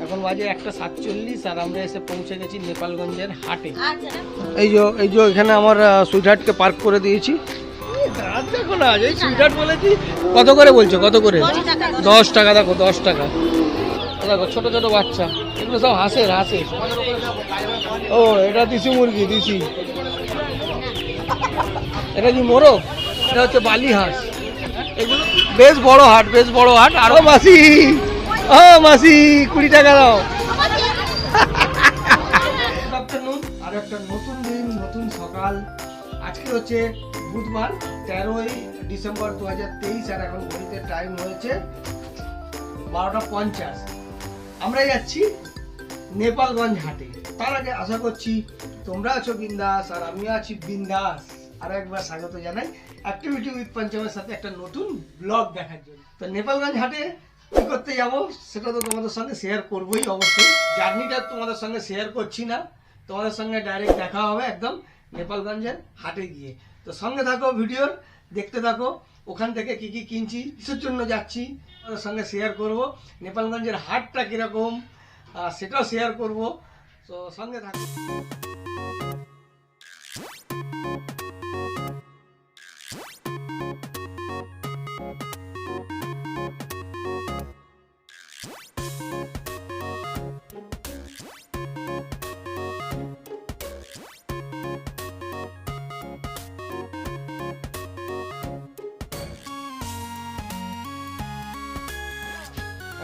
এখন বাজে 1:47 আর আমরা এসে পৌঁছে গেছি নেপালগঞ্জের হাটে। এই যে এখানে আমার সুইটহার্টকে পার্ক করে দিয়েছি। দেখো না, এই সুইটহার্ট বলেছি। কত করে বলছো? কত করে? 10 টাকা। দেখো 10 টাকা। দেখো ছোট ছোট বাচ্চা, এগুলো সব হাঁসের। ও এটা দেশি মুরগি, দেশি। এটা কি মোরগ? এটা হচ্ছে বালি হাঁস। এগুলো বেশ বড় হাট। আরো মাসি, ও মাসি 20 টাকা দাও। আর একটা নতুন দিন, নতুন সকাল। আজকে হচ্ছে বুধবার, 13ই ডিসেম্বর 2023। আর এখন ঘড়িতে টাইম হয়েছে 12:50। আমরা যাচ্ছি নেপালগঞ্জ হাটে। তার আগে আশা করছি তোমরা আছো বিন্দাস আর আমিও আছি বিন্দাস। আর একবার স্বাগত জানাই অ্যাক্টিভিটি উইথ পঞ্চমের সাথে একটা নতুন ব্লগ দেখার জন্য। তো নেপালগঞ্জ হাটে কি করতে যাব সেটা তো তোমাদের সঙ্গে শেয়ার করবোই অবশ্যই। জার্নিটা তোমাদের সঙ্গে শেয়ার করছি না, তোমাদের সঙ্গে ডাইরেক্ট দেখা হবে একদম নেপালগঞ্জের হাটে গিয়ে। তো সঙ্গে থাকো, ভিডিওর দেখতে থাকো। ওখান থেকে কি কি কিনছি, কিসের জন্য যাচ্ছি তোমাদের সঙ্গে শেয়ার করব। নেপালগঞ্জের হাটটা কিরকম সেটাও শেয়ার করব। তো সঙ্গে থাকো।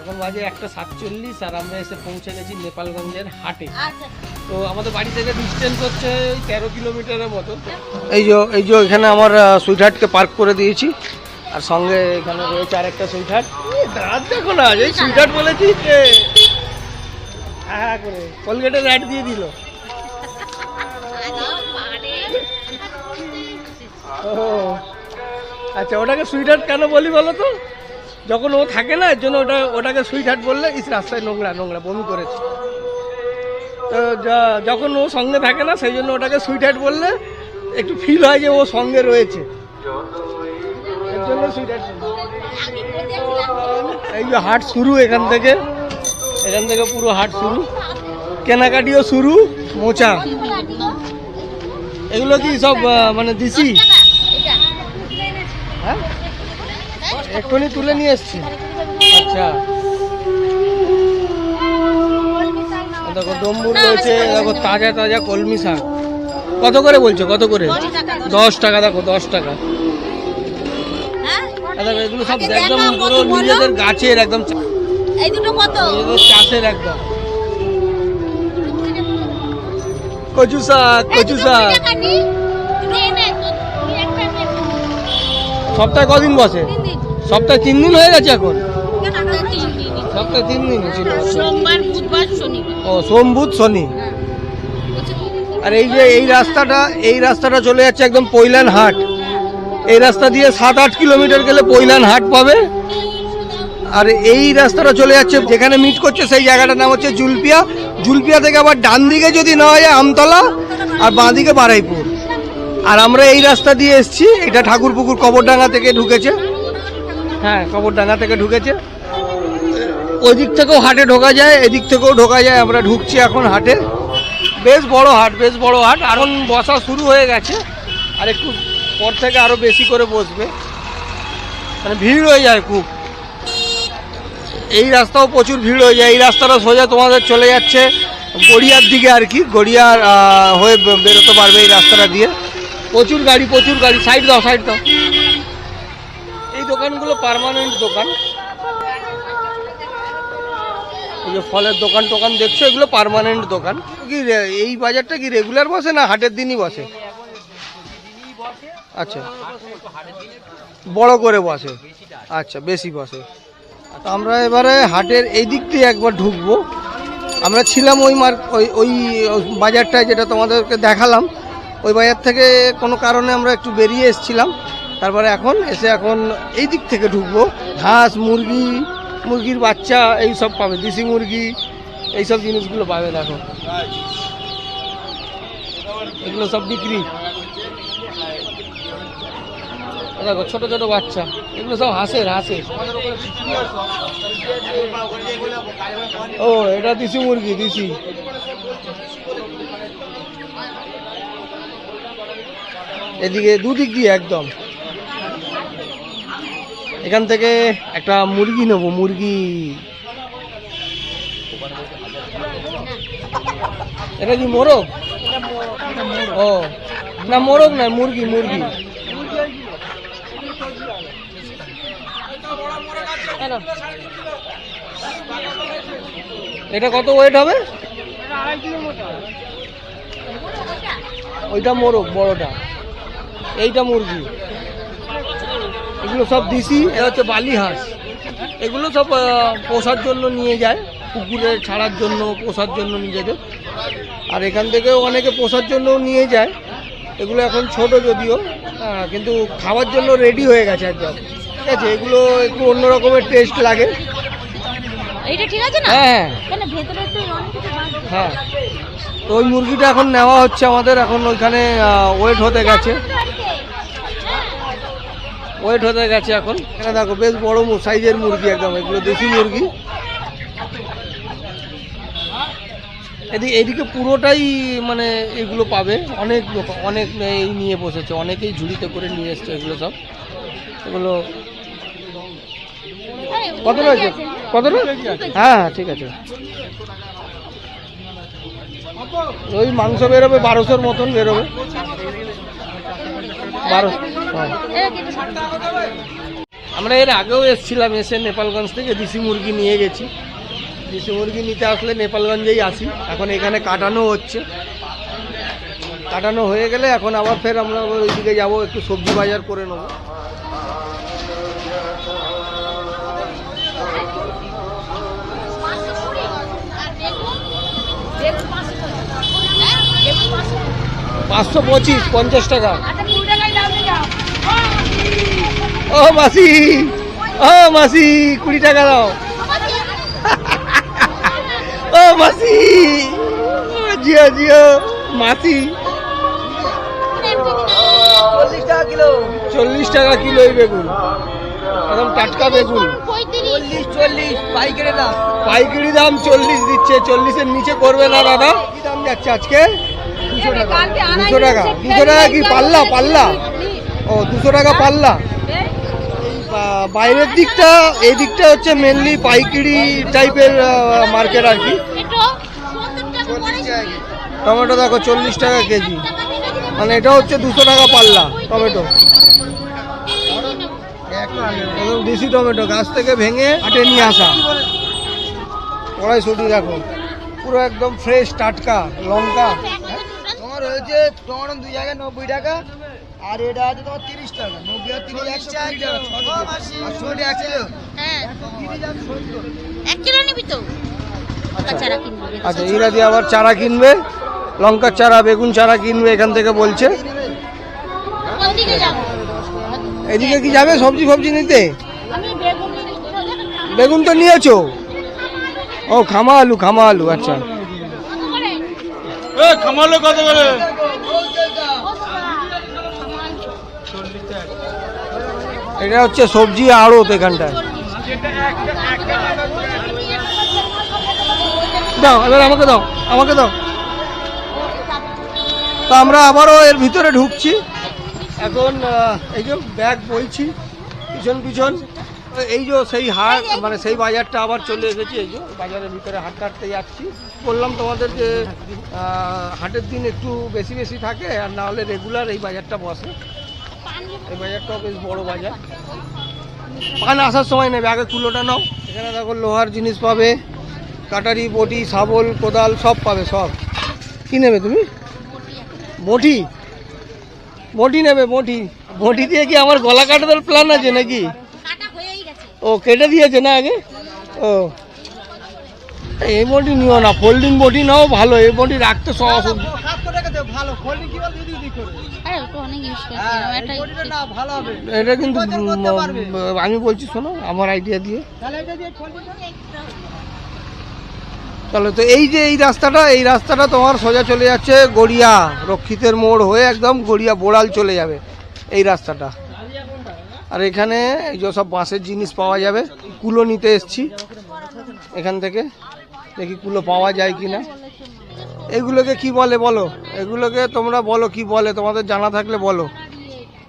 এখন বাজে 1:47 আর আমরা এসে পৌঁছে গেছি নেপালগঞ্জের হাটে। তো আমাদের বাড়ি থেকে ডিস্টেন্স হচ্ছে 13 কিলোমিটারের মতো। এই যে এখানে আমার সুইটহার্টকে পার্ক করে দিয়েছি। আর সঙ্গে এখানে রয়েছে আরেকটা সুইটহার্ট। দাঁত দেখো না, এই সুইটহার্ট বলেছি হ্যাঁ করে কলগেটের অ্যাড দিয়ে দিল। ও আচ্ছা, ওটাকে সুইটহার্ট কেন বলি বলো তো? যখন ও থাকে না, এর জন্য ওটাকে সুইটহার্ট বললে ইস রাস্তায় নোংরা বমি করেছে। তো যখন ও সঙ্গে থাকে না, সেই জন্য ওটাকে সুইটহার্ট বললে একটু ফিল হয় যে ও সঙ্গে রয়েছে, এর জন্য সুইটহার্ট। এই যে হাট শুরু এখান থেকে পুরো হাট শুরু, কেনাকাটিও শুরু, মোচা। এগুলো কি সব মানে দিছি? হ্যাঁ এক্ষুনি তুলে নিয়ে এসছি। আচ্ছা দেখো ডম্বুর রয়েছে, দেখো তাজা কলমি শাক। কত করে বলছো? কত করে? 10 টাকা। দেখো 10 টাকা। দেখো এগুলো সব একদম পুরো নিজেদের গাছের, একদম নিজেদের চাষের একদম। কচু শাক। সপ্তাহে কদিন বসে? সপ্তাহে 3 দিন হয়ে গেছে এখন। সপ্তাহে 3 দিন ছিল, সোমবার বুধবার শনি। ও সোম বুধ শনি। আর এই যে এই রাস্তাটা চলে যাচ্ছে একদম পৈলান হাট। এই রাস্তা দিয়ে 7-8 কিলোমিটার গেলে পৈলান হাট পাবে। আর এই রাস্তাটা চলে যাচ্ছে যেখানে মিট করছে সেই জায়গাটার নাম হচ্ছে জুলপিয়া থেকে আবার ডান দিকে যদি নেওয়া যায় আমতলা, আর বাঁ দিকে বারাইপুর। আর আমরা এই রাস্তা দিয়ে এসছি, এটা ঠাকুরপুকুর কবরডাঙ্গা থেকে ঢুকেছে। হ্যাঁ কবরডাঙ্গা থেকে ঢুকেছে। ওই দিক থেকেও হাটে ঢোকা যায়, এদিক থেকেও ঢোকা যায়। আমরা ঢুকছি এখন হাটে। বেশ বড় হাট। এখন বসা শুরু হয়ে গেছে, আর একটু পর থেকে আরো বেশি করে বসবে, মানে ভিড় হয়ে যায় খুব। এই রাস্তাও প্রচুর ভিড় হয়ে যায়। এই রাস্তাটা সোজা তোমাদের চলে যাচ্ছে গড়িয়ার দিকে, আর কি গড়িয়ার হয়ে বেরোতে পারবে এই রাস্তাটা দিয়ে। প্রচুর গাড়ি। সাইড দাও। এই দোকানগুলো পার্মানেন্ট দোকান। এই যে ফলের দোকান দেখছো, এগুলো পার্মানেন্ট দোকান। কি এই বাজারটা কি রেগুলার বসে না হাটের দিনই বসে? আচ্ছা বড় করে বসে, আচ্ছা বেশি বসে। আমরা এবারে হাটের এই দিক দিয়ে একবার ঢুকবো। আমরা ছিলাম ওই বাজারটায় যেটা তোমাদেরকে দেখালাম, ওই বাজার থেকে কোনো কারণে আমরা একটু বেরিয়ে এসেছিলাম। তারপরে এখন এই দিক থেকে ঢুকবো। হাঁস, মুরগির বাচ্চা এই সব পাবে, দেশি মুরগি এইসব জিনিসগুলো পাবে। দেখো এগুলো সব বিক্রি। দেখো ছোট ছোট বাচ্চা, এগুলো সব হাঁসের। ও এটা দেশি মুরগি, দেশি। এদিকে দুদিক দিয়ে একদম। এখান থেকে একটা মুরগি নেবো, মুরগি। এটা কি মোরগ? ও না, মোরগ না, মুরগি। এটা কত ওয়েট হবে? ওইটা মোরগ বড়টা, এইটা মুরগি। এগুলো সব দিছি। এটা হচ্ছে বালি হাঁস। এগুলো সব পোষার জন্য নিয়ে যায়, পুকুরে ছাড়ার জন্য, পোষার জন্য নিজেদের। আর এখান থেকেও অনেকে পোষার জন্য নিয়ে যায়। এগুলো এখন ছোট যদিও, কিন্তু খাওয়ার জন্য রেডি হয়ে গেছে একদম। ঠিক আছে, এগুলো একটু অন্য রকমের টেস্ট লাগে। হ্যাঁ, তো ওই মুরগিটা এখন নেওয়া হচ্ছে আমাদের। এখন ওইখানে ওয়েট হতে গেছে এখন। এখানে দেখো বেশ বড় সাইজের মুরগি একদম, এগুলো দেশি মুরগি। এদিকে পুরোটাই মানে এগুলো পাবে। অনেক লোক অনেক এই নিয়ে বসেছে, অনেকেই ঝুড়িতে করে নিয়ে এসছে এগুলো সব। এগুলো কত রয়েছে? হ্যাঁ ঠিক আছে। ওই মাংস বেরোবে 1200-র মতন বেরোবে। 1200। আমরা এর আগেও এসেছিলাম, এসে নেপালগঞ্জ থেকে দেশি মুরগি নিয়ে গেছি। দেশি মুরগি নিতে আসলে নেপালগঞ্জেই আসি। এখন এখানে কাটানো হচ্ছে, কাটানো হয়ে গেলে এখন আবার ফের আমরা ওইদিকে যাবো, একটু সবজি বাজার করে নেবো। $525, 50 টাকা। ও মাসি, 20 টাকা দাও। ও মাসি, জিও মাসি। 40 টাকা কিলো এই বেগুন, একদম টাটকা বেগুন। 40 পাইকারি দাম 40 দিচ্ছে। 40-এর নিচে করবে না দাদা। কি দাম যাচ্ছে আজকে? 200 টাকা। 200 টাকা কি পাল্লা? ও 200 টাকা পাল্লা। বাইরের দিকটা, এই দিকটা হচ্ছে মেনলি পাইকারি টাইপের মার্কেট আর কি। টমেটো দেখো 40 টাকা কেজি, মানে এটা হচ্ছে 200 টাকা পাল্লা টমেটো। একদম দেশি টমেটো, গাছ থেকে ভেঙে হাটে নিয়ে আসা। কড়াইশুঁটি দেখো পুরো একদম ফ্রেশ টাটকা। লঙ্কা তোমার হয়েছে টমেটো 2 জায়গায় 90 টাকা, আর এটা আছে তোমার 30 টাকা। 90 আর 30 120 টাকা। আচ্ছা, এরা দিয়ে আবার চারা কিনবে, লঙ্কার চারা, বেগুন চারা কিনবে এখান থেকে বলছে। এদিকে কি যাবে সবজি নিতে? বেগুন তো নিয়েছো? ও খামা আলু। আচ্ছা, খামালো কত করে? এটা হচ্ছে সবজি আড়ত এখানটায়। দাও, এবার আমাকে দাও। তো আমরা আবারও এর ভিতরে ঢুকছি এখন। এই যে ব্যাগ বইছি পিছন। এই যে সেই হাট, মানে সেই বাজারটা আবার চলে এসেছি। এই যে বাজারের ভিতরে হাঁটতে যাচ্ছি। বললাম তোমাদের যে হাটের দিন একটু বেশি থাকে, আর না হলে রেগুলার এই বাজারটা বসে। এই বাজারটাও বেশ বড় বাজার। পান আসার সময় নেবে, আগে কুলোটা নাও। এখানে দেখো লোহার জিনিস পাবে, কাটারি, বটি, শাবল, কোদাল সব পাবে। সব কি নেবে তুমি? বটি নেবে? বটি দিয়ে কি আমার গলা কাটানোর প্ল্যান আছে নাকি? ও কেটে দিয়েছে না আগে? ও এই বটি নিও না, ফোল্ডিং বটি নাও, ভালো। এই বটি রাখতে সহজ। এটা কিন্তু আমি বলছি শোনো, আমার আইডিয়া দিয়ে। চলো, তো এই যে এই রাস্তাটা তোমার সোজা চলে যাচ্ছে গড়িয়া, রক্ষিতের মোড় হয়ে একদম গড়িয়া বোড়াল চলে যাবে এই রাস্তাটা। আর এখানে এই যে সব বাঁশের জিনিস পাওয়া যাবে। কুলো নিতে এসছি এখান থেকে, দেখি কুলো পাওয়া যায় কিনা। এগুলোকে কি বলে বলো, এগুলোকে তোমরা বলো কি বলে, তোমাদের জানা থাকলে বলো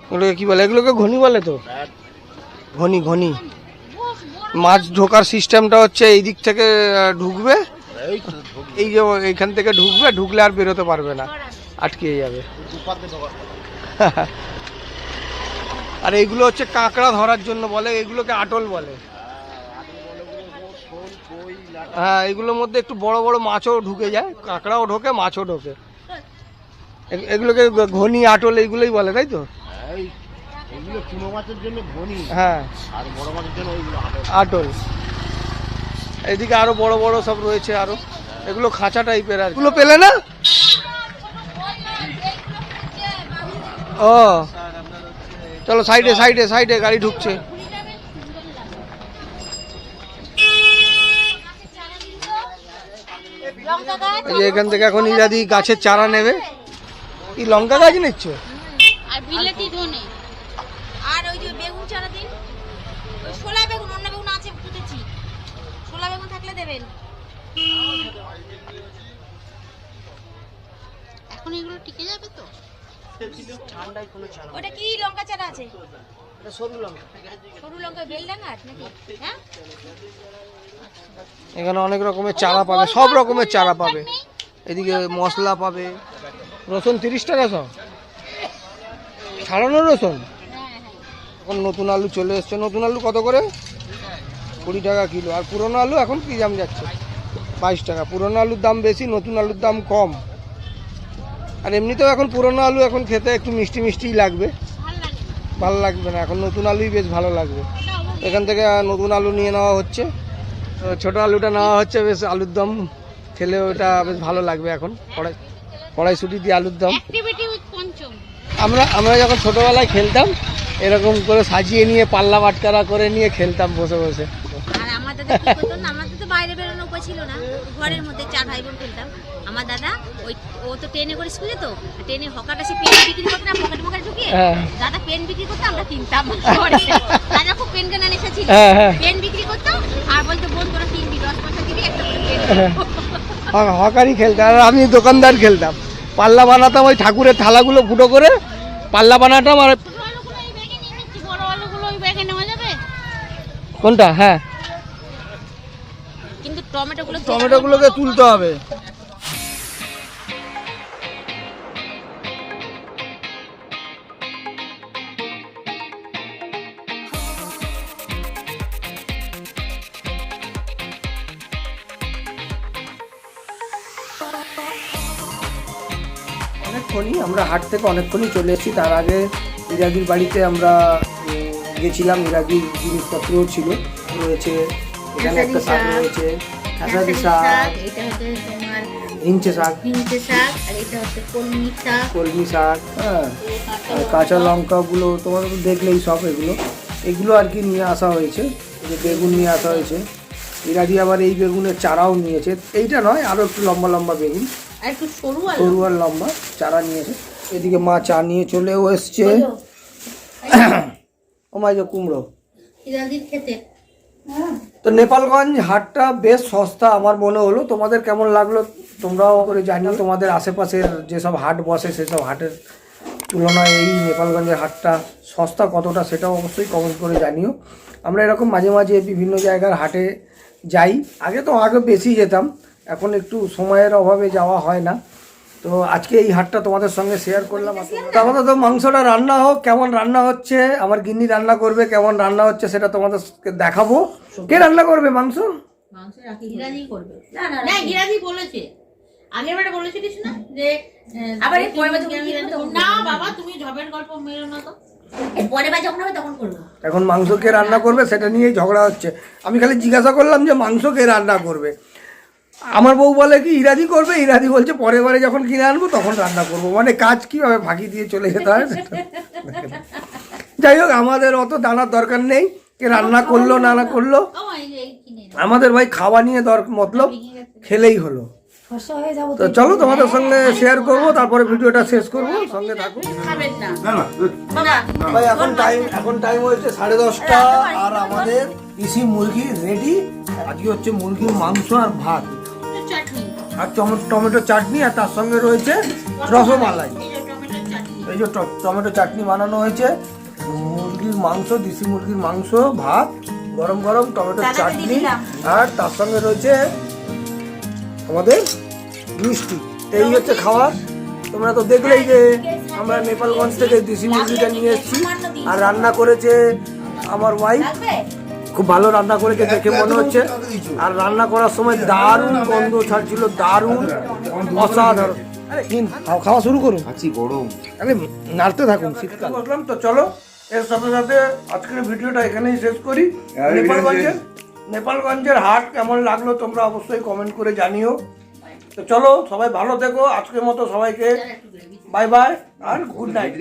এগুলোকে কি বলে। এগুলোকে ঘনি বলে তো, ঘনি ঘনি। মাছ ঢোকার সিস্টেমটা হচ্ছে এই দিক থেকে ঢুকবে, এই যে এইখান থেকে ঢুকবে, ঢুকলে আর বেরোতে পারবে না, আটকে যাবে। আর এইগুলো হচ্ছে কাঁকড়া ধরার জন্য বলে, এগুলোকে আটল বলে। হ্যাঁ, এগুলোর মধ্যে একটু বড় বড় মাছও ঢুকে যায়, কাঁকড়াও ঢোকে, মাছও ঢোকে। এগুলোকে ঘনি আটল এইগুলোই বলে, তাই তো? হ্যাঁ, আটল। এইদিকে আরো বড় বড় সব রয়েছে, আরো এগুলো খাঁচা টাইপের। আর এগুলো পেলে না? ও চলো সাইডে সাইডে সাইডে, গাড়ি ঢুকছে। এখান থেকে এখন ইরাদি গাছের চারা নেবে। কি লঙ্কা গাছ নিচ্ছ? আর বিলেতি ধনে, আর ওই যে বেগুন চারা দিন, ওই ছোলা বেগুন, অন্য বেগুন আছে পুঁতেছি, ছোলা বেগুন থাকলে দেবেন। এখন এগুলো টিকে যাবে তো? ঠান্ডায় কোনো চারা। ওটা কি লঙ্কা চারা আছে? এটা সরু লঙ্কা। সরু লঙ্কা বেলডাঙ্গা নাকি? হ্যাঁ, এখানে অনেক রকমের চারা পাবে, সব রকমের চারা পাবে। এদিকে মশলা পাবে। রসুন 30 টাকা সব, ছাড়ানো রসুন। এখন নতুন আলু চলে এসছে। নতুন আলু কত করে? 20 টাকা কিলো। আর পুরনো আলু এখন কি দাম যাচ্ছে? 22 টাকা। পুরনো আলুর দাম বেশি, নতুন আলুর দাম কম। আর এমনিতেও এখন পুরনো আলু এখন খেতে একটু মিষ্টি মিষ্টিই লাগবে, ভালো লাগবে না। এখন নতুন আলুই বেশ ভালো লাগবে। এখান থেকে নতুন আলু নিয়ে নেওয়া হচ্ছে, ছোট আলুটা নেওয়া হচ্ছে। বেশ আলুর দম খেলে ওটা বেশ ভালো লাগবে। এখন কড়াইশুঁটি দিয়ে আলুর দম। আমরা যখন ছোটবেলায় খেলতাম এরকম করে সাজিয়ে নিয়ে পাল্লা বাটকারা করে নিয়ে খেলতাম বসে বসে। আর আমার দাদা কি করতো না, আমাদের তো বাইরে বেরোনো উপায় ছিল না, ঘরের মধ্যে 4 ভাই বোন খেলতাম। আমার দাদা ও তো ট্রেনে করে স্কুলে, তো ট্রেনে হকারটা সে পেন বিক্রি করতো না, পকেট পকেট ঢুকিয়ে। দাদা পেন বিক্রি করতো, আমরা কিনতাম। দাদা খুব পেন কেনার নেশা ছিল, পেন বিক্রি করতো আর বলতো বোন তোরা কিনবি, 10 পয়সা দিবি, একটা করে পেন। হকারি খেলতাম। আর আমি দোকানদার খেলতাম, পাল্লা বানাতাম। ওই ঠাকুরের থালাগুলো ফুটো করে পাল্লা বানাতাম। আর কোনটা? হ্যাঁ, কিন্তু টমেটোগুলোকে তুলতে হবে। অনেকক্ষণই আমরা হাট থেকে অনেকক্ষণই চলে এসেছি। তার আগে ইরাদির বাড়িতে আমরা গেছিলাম। ইরাদির জিনিসপত্রও ছিল, রয়েছে এখানে একটা শাক রয়েছে, খেসারি শাক, হিংচে শাক, আর এটা হচ্ছে কলমি শাক। হ্যাঁ, কাঁচা লঙ্কাগুলো তোমাদের তো দেখলেই সব। এগুলো আর কি নিয়ে আসা হয়েছে। যে বেগুন নিয়ে আসা হয়েছে। ইরাদি আবার এই বেগুনের চারাও নিয়েছে, এইটা নয়, আরও একটু লম্বা লম্বা বেগুন, একটু সরু আর লম্বা চারা নিয়েছে। এদিকে মা চা নিয়ে চলেও এসছে। ও মা, যে কুমড়ো খেতে। তো নেপালগঞ্জ হাটটা বেশ সস্তা আমার মনে হলো। তোমাদের কেমন লাগলো তোমরাও করে জানিও। তোমাদের আশেপাশের যেসব হাট বসে সেসব হাটের তুলনায় এই নেপালগঞ্জের হাটটা সস্তা কতটা সেটাও অবশ্যই কমেন্ট করে জানিও। আমরা এরকম মাঝে মাঝে বিভিন্ন জায়গার হাটে যাই। আগে বেশি যেতাম, এখন একটু সময়ের অভাবে যাওয়া হয় না। তো আজকে এই হাটটা তোমাদের সঙ্গে শেয়ার করলাম। তারপরে তো মাংসটা রান্না হোক, কেমন রান্না হচ্ছে, আমার গিন্নি রান্না করবে, কেমন রান্না হচ্ছে সেটা তোমাদেরকে দেখাবো। কে রান্না করবে মাংস? এখন মাংস কে রান্না করবে সেটা নিয়েই ঝগড়া হচ্ছে। আমি খালি জিজ্ঞাসা করলাম যে মাংস কে রান্না করবে। আমার বউ বলে কি ইরাদি করবে, ইরাদি বলছে পরের বারে যখন কিনে আনবো তখন রান্না করবো। মানে কাজ কিভাবে ফাঁকি দিয়ে চলে যেতে হয়। যাই হোক, আমাদের অত জানার দরকার নেই কে রান্না করলো না করলো। আমাদের ভাই খাওয়া নিয়ে মতলব, খেলেই হলো। তো চলো তোমাদের সঙ্গে শেয়ার করব, তারপরে ভিডিওটা শেষ করব, সঙ্গে থাকো। ভাই এখন টাইম হয়েছে 10:30, আর আমাদের দেশি মুরগি রেডি। আজকে হচ্ছে মুরগির মাংস আর ভাত আর টমেটো চাটনি, আর তার সঙ্গে রয়েছে রসমালাই। এই যে টমেটো চাটনি বানানো হয়েছে, মুরগির মাংস, দেশি মুরগির মাংস, ভাত, গরম গরম টমেটো চাটনি, আর তার সঙ্গে রয়েছে আমাদের মিষ্টি। এই হচ্ছে খাবার। তোমরা তো দেখলেই যে আমরা নেপালগঞ্জ থেকে দেশি মুরগিটা নিয়ে এসেছি, আর রান্না করেছে আমার ওয়াইফ। খুব ভালো রান্না করেছে দেখে মনে হচ্ছে, আর রান্না করার সময় দারুণ গন্ধ ছাড়ছিল, দারুণ অসাধারণ। খাওয়া শুরু করুন, গরম আরে নাড়তে থাকুন, শীতকাল বসলাম। তো চলো এর সাথে সাথে আজকের ভিডিওটা এখানেই শেষ করি। নেপালগঞ্জের হাট কেমন লাগলো তোমরা অবশ্যই কমেন্ট করে জানিও। তো চলো সবাই ভালো থেকো, আজকের মতো সবাইকে বাই বাই আর গুড নাইট।